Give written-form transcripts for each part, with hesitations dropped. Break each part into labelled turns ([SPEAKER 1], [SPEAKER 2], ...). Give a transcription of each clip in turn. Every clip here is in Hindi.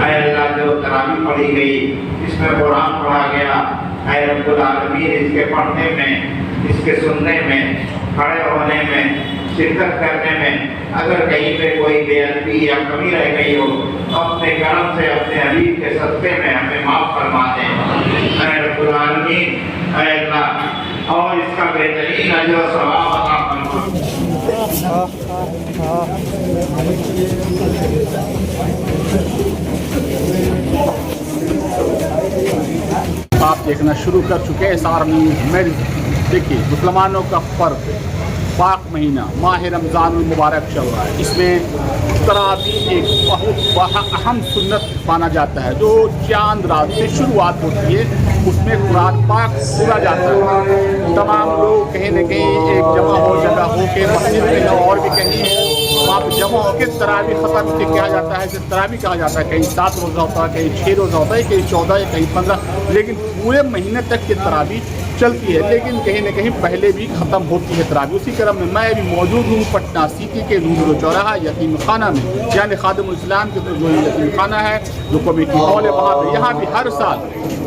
[SPEAKER 1] अल्लाह जो तरावी पढ़ी गई, इसमें कुरान पढ़ा गया, रब्बुल आलमीन इसके पढ़ने में, इसके सुनने में, खड़े होने में, शिरकत करने में अगर कहीं पे कोई बेअदबी या कमी रह गई हो तो अपने करम से अपने हबीब के सदक़े में हमें माफ़ फरमा दें रब्बुल आलमीन। अल्लाह और इसका बेहतरीन अजर और सवाब अता फरमा।
[SPEAKER 2] आप देखना शुरू कर चुके हैं सार न्यूज़ में। देखिए, मुसलमानों का पर्व पाक महीना माह रमज़ान मुबारक चल रहा है। इसमें तरावी एक बहुत अहम सुन्नत माना जाता है। जो चांद रात से शुरुआत होती है उसमें कुरान पाक पूरा जाता है। तमाम लोग कहीं न कहीं एक जगह हो के मस्जिद में और भी कहीं वहाँ पर जमा होकर तरावी ख़त्म से किया जाता है। इसे तरावी कहा जाता है। कहीं 7 रोज़ा होता है, कहीं 6 रोज़ा होता है, कहीं 14 या कहीं 15, लेकिन पूरे महीने तक की तरावी चलती है। लेकिन कहीं न कहीं पहले भी ख़त्म होती है तरावी। उसी क्रम में मैं भी मौजूद हूँ पटना सिटी के रूबरू चौराहा यतीम खाना में, यानी खादिमुल इस्लाम के तो जो यतीम खाना है, जो कमेटी हॉल है वहाँ पर। यहाँ भी हर साल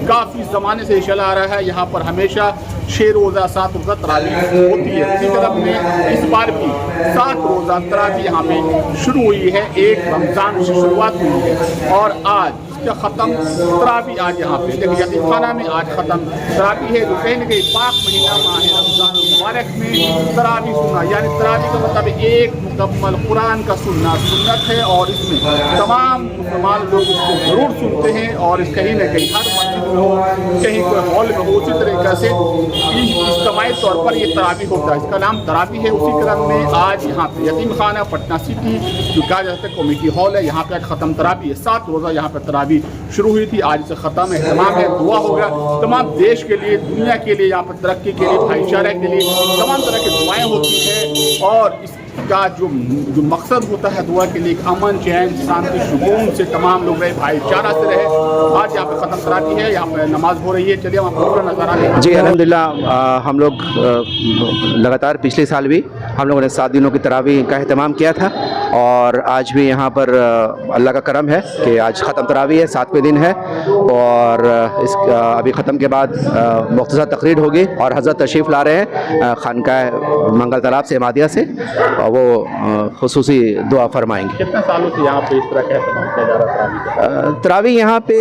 [SPEAKER 2] काफ़ी ज़माने से चला आ रहा है। यहाँ पर हमेशा 6 रोज़ा 7 रोज़ा तरावी होती है। इसी क्रम में इस बार भी 7 रोज़ा तरावी यहाँ पे शुरू हुई है। 1 रमज़ान से शुरुआत हुई है और आज इसका ख़त्म तरावी आज यहाँ पे देखिए यतीम खाना में आज ख़त्म तरावी है। जो कहीं न कहीं पाक महीना माह रमज़ान मुबारक में तरावी सुनना, यानी तरावी का मतलब एक मुकम्मल कुरान का सुनना सुन्नत है। और इसमें तमाम मुसलमान लोग इसको ज़रूर सुनते हैं और इस कहीं न कहीं हर मस्जिद में हो, कहीं कोई हॉल में हो, उसी तरीके से इज्तिमाई तौर पर ये तरावी होता है। इसका नाम तरावी है। उसी क्रम में आज यहाँ पे यतीम खाना पटना सिटी जो कहा जाता है कमेटी हॉल है, यहाँ पे आज ख़त्म तरावी है। 7 रोज़ा यहाँ पर तरावी शुरू हुई थी, आज से ख़त्म है। तमाम है दुआ होगा तमाम देश के लिए, दुनिया के लिए, यहाँ पर तरक्की के लिए, भाईचारे के लिए तमाम तरह की दुआएं होती हैं। और इसका जो मकसद होता है दुआ के लिए अमन, चैन, शांति, सुकून से तमाम लोग रहे, भाईचारा से रहे। आज यहाँ पे ख़त्म तरावी है, यहाँ पे नमाज हो रही है। चलिए हम आपको पूरा नज़ारा
[SPEAKER 3] जी अल्हम्दुलिल्लाह। हम लोग लगातार पिछले साल भी हम लोगों ने 7 दिनों की तरावी का अहतमाम किया था और आज भी यहाँ पर अल्लाह का करम है कि आज ख़त्म तरावी है, 7वें दिन है। और इस अभी ख़त्म के बाद मुख्तसर तकरीर होगी और हज़रत तशरीफ़ ला रहे हैं खानकाह मंगल तालाब से इमादिया से, और वो खुसूसी दुआ फरमाएंगे।
[SPEAKER 2] कितने सालों से यहाँ पे इस तरह का अहतमाम किया जा रहा है
[SPEAKER 3] तरावी यहाँ पे?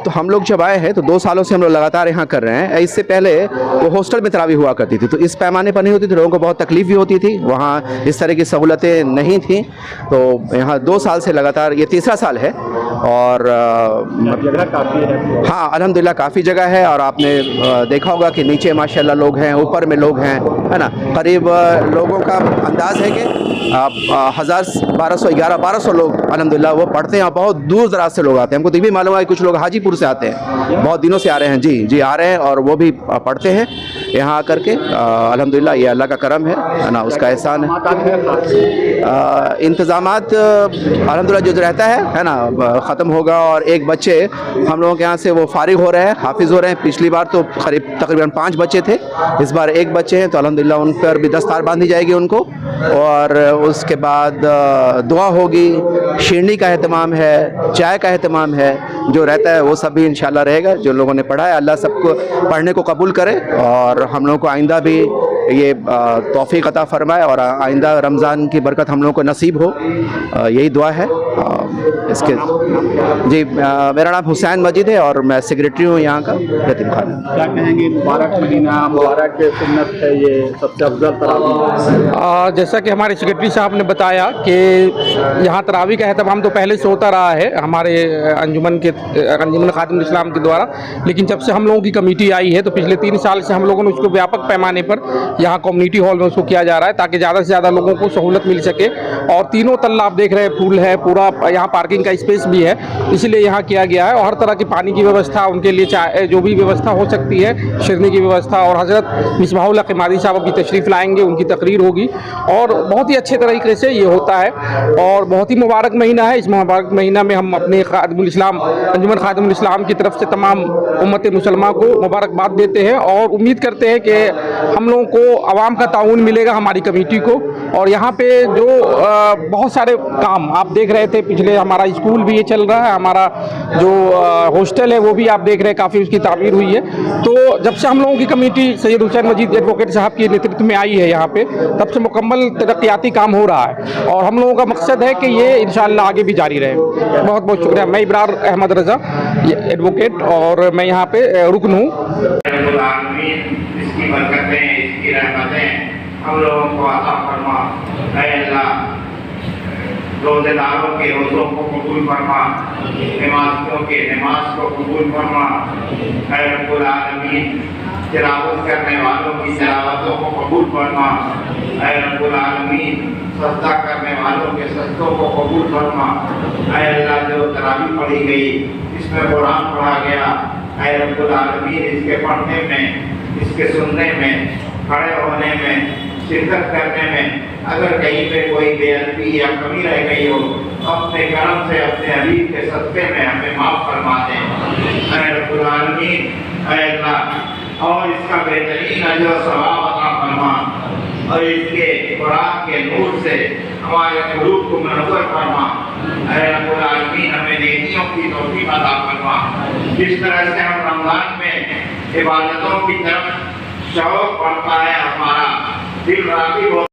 [SPEAKER 3] तो हम लोग जब आए हैं तो 2 सालों से हम लोग लगातार यहाँ कर रहे हैं। इससे पहले वो हॉस्टल में तरावी हुआ करती थी, तो इस पैमाने पर नहीं होती थी, लोगों को बहुत तकलीफ़ भी होती थी, वहाँ इस तरह की सहूलतें नहीं थी। तो यहाँ 2 साल से लगातार, ये 3रा साल है। और
[SPEAKER 2] जगह काफ़ी है।
[SPEAKER 3] हाँ अल्हम्दुलिल्लाह काफ़ी जगह है। और आपने देखा होगा कि नीचे माशाल्लाह लोग हैं, ऊपर में लोग हैं, है ना। करीब लोगों का अंदाज़ है कि 1000, 1200, 1100-1200 लोग अल्हम्दुलिल्लाह वो पढ़ते हैं। बहुत दूर दराज से लोग आते हैं। हमको तो ये भी मालूम है कुछ लोग हाजीपुर से आते हैं, बहुत दिनों से आ रहे हैं। जी आ रहे हैं और वो भी पढ़ते हैं यहाँ आकर के। अल्हम्दुलिल्लाह ये अल्लाह का करम है ना, उसका एहसान है। इंतज़ामात अल्हम्दुलिल्लाह जो रहता है ना, ख़त्म होगा। और एक बच्चे हम लोगों के यहाँ से वो फारिग हो रहे हैं, हाफिज़ हो रहे हैं। पिछली बार तो तकरीबन 5 बच्चे थे, इस बार 1 बच्चे हैं। तो अल्हम्दुलिल्लाह उन पर भी दस्तार बांधी जाएगी उनको। और उसके बाद दुआ होगी, शीरनी का एहतमाम है, चाय का एहतमाम है, जो रहता है वो सब भी इंशाल्लाह रहेगा। जो लोगों ने पढ़ा है अल्लाह सबको पढ़ने को कबूल करे और हम लोगों को आइंदा भी ये तौफीक अता फरमाए और आइंदा रमज़ान की बरकत हम लोगों को नसीब हो, यही दुआ है। इसके जी मेरा नाम हुसैन मजीद है और मैं सेक्रेटरी हूँ यहाँ का यतीम खाना।
[SPEAKER 2] क्या कहेंगे, मुबारक महीना, मुबारक सुन्नत है ये, सबसे अफजल तरावी?
[SPEAKER 4] जैसा कि हमारे सेक्रेटरी साहब ने बताया कि यहाँ तरावी का अहतमाम तो पहले से होता रहा है हमारे अंजुमन खादिमुल इस्लाम के द्वारा। लेकिन जब से हम लोगों की कमेटी आई है तो पिछले 3 साल से हम लोगों ने उसको व्यापक पैमाने पर यहाँ कम्युनिटी हॉल में उसको किया जा रहा है, ताकि ज़्यादा से ज़्यादा लोगों को सहूलत मिल सके। और तीनों तल्ला आप देख रहे हैं, पूल है, पूरा यहाँ पार्किंग का स्पेस भी है, इसलिए यहाँ किया गया है। और हर तरह की पानी की व्यवस्था, उनके लिए चाय जो भी व्यवस्था हो सकती है, शिरनी की व्यवस्था। और हज़रत मिसबाहुल हक इमादी साहब अभी तशरीफ़ लाएंगे, उनकी तकरीर होगी और बहुत ही अच्छे तरीके से ये होता है। और बहुत ही मुबारक महीना है। इस मुबारक महीना में हम अपने खादिमुल इस्लाम, अंजुमन खादिमुल इस्लाम की तरफ से तमाम उम्मत मुसलमान को मुबारकबाद देते हैं और उम्मीद करते हैं कि हम लोगों को आवाम का ताउन मिलेगा हमारी कमेटी को। और यहाँ पे जो बहुत सारे काम आप देख रहे थे, पिछले हमारा स्कूल भी ये चल रहा है, हमारा जो हॉस्टल है वो भी आप देख रहे हैं काफ़ी उसकी तामीर हुई है। तो जब से हम लोगों की कमेटी सैयद हुसैन मजीद एडवोकेट साहब के नेतृत्व में आई है यहाँ पे, तब से मुकम्मल तरक्याती काम हो रहा है और हम लोगों का मकसद है कि ये इंशाअल्लाह आगे भी जारी रहे। बहुत बहुत शुक्रिया। मैं इब्रार अहमद रज़ा एडवोकेट और मैं यहाँ पे रुकन हूँ।
[SPEAKER 1] इसकी बरकतें, इसकी रहमतें हम लोगों को अता फरमा। ऐ अल्लाह, रोज़ेदारों के रोज़ों को कबूल फरमा, नमाज़ियों के नमाज को कबूल फरमा। ऐ रब्बुल आलमीन, तिलावत करने वालों की तिलावतों को कबूल फरमा। ऐ रब्बुल आलमीन, सजदा करने वालों के सजदों को कबूल फरमा। ऐ अल्लाह, जो तरावी पढ़ी गई, इसमें कुरान पढ़ा गया, ऐ रब्बुल आलमीन, इसके पढ़ने में, इसके सुनने में, खड़े होने में, शिरकत करने में अगर कहीं पे कोई बेअदबी या कमी रह गई हो तो अपने करम से अपने हबीब के सदक़े में हमें माफ़ फरमा दें। ऐ रब्बुल आलमीन, ऐ अल्लाह, और इसका बेहतरीन अजर और सवाब अता फरमा और इसके कुरान के नूर से हमारे क़ुलूब को मुनव्वर फरमा। ऐ रब्बुल आलमीन, हमें नेकियों की तौफ़ीक़ अता फरमा। जिस तरह से हम रमज़ान में इबादतों की तरफ शौक़ बढ़ता है, हमारा दिल राग़िब